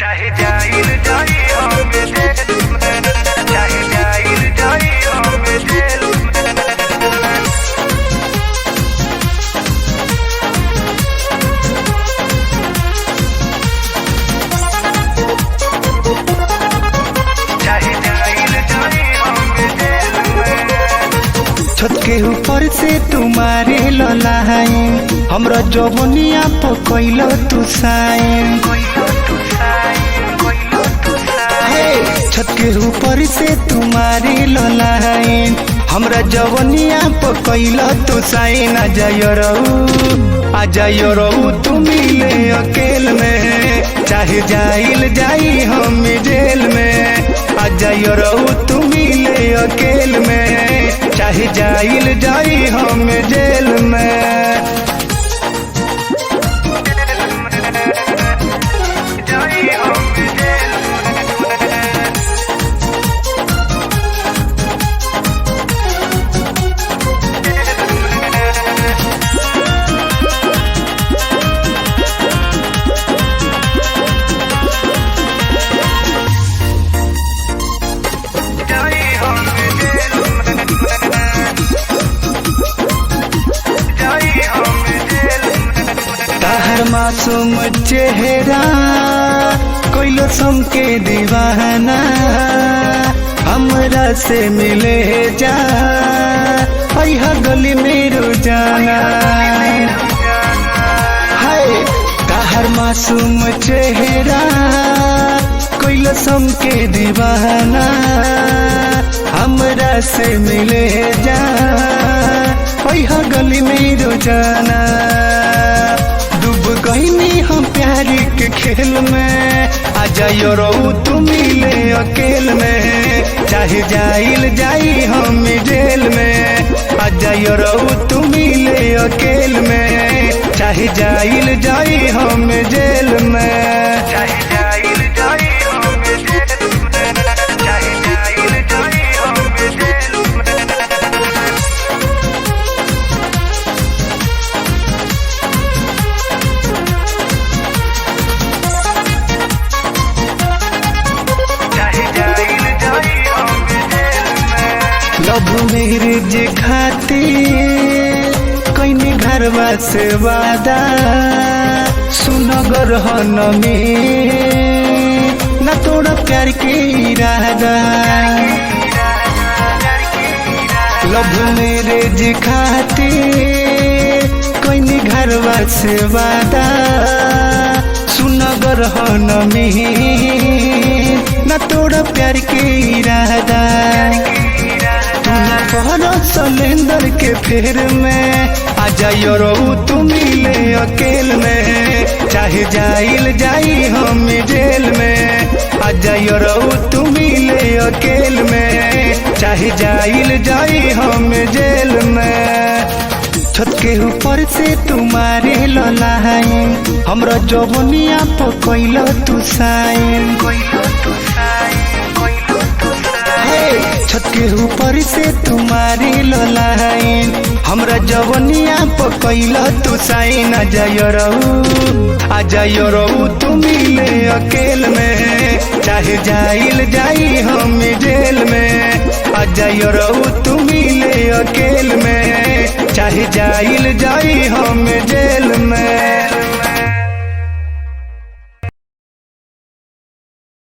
चाहे जाइल जाई हम जेल में, चाहे जाइल जाई हम जेल में। चाहे जाइल जाई हम जेल में। छत के ऊपर से तुम्हारे ललाए हमरा जवनिया पकैलो तू साइन। छत के ऊपर से तुम्हारे ललाए हमरा जवनिया पकैलो तू साइन। आ जाइयो रहू तू मिले अकेल में, चाहे जाइल जाई हम जेल में। आ जाइयो रहू तू मिले अकेल में, चाहे जाइल जाई हम जेल में। जाई हम जेल ताहर मासूम चेहरा कोइलो सम के दीवाना, हमरा से मिले जा अइहा गली में रोजाना। हाय ताहर मासूम चेहरा कोइलो सम के दीवाना, हमरा से मिले जा अइहा गली में रोजाना। डूब गईनी हम प्यार के खेल में, आ जाइयो रहू तू मिले अकेल में, चाहे जाइल जाई हम जेल में। आ जाइयो रहू तू मिले अकेल में, चाहे जाइल जाई हम जेल में। चाहे जाइल जाई हम जेल में, चाहे जाइल जाई हम जेल में। चाहे जाइल जाई हम जेल में। लव मैरिज खातिर कईनी घरवा से वादा, सुनगर हन में न तोड़ा प्यार के इरादा। लव मैरिज खातिर कईनी घरवा से वादा, सुनगर हन में न तोड़ा प्यार के इरादा। सलेंदर के फेर में, आ जाइयो रहू तू मिले अकेल में, चाहे जाइल जाई हम जेल में। आ जाइयो रहू तू मिले अकेल में, चाहे जाइल जाई हम जेल में। छत के ऊपर से तुम्हारे ललाए हमरा जवनिया पकैलो तू साइन। छत के ऊपर से तुम्हारे ललाइन हमरा जवनिया पकैलो तू साइन। आ जाइयो रहू तू मिले अकेल में, चाहे जाइल जाई हम जेल में। आ जाइयो रहू तू मिले अकेल में, चाहे जाइल जाई हम जेल में।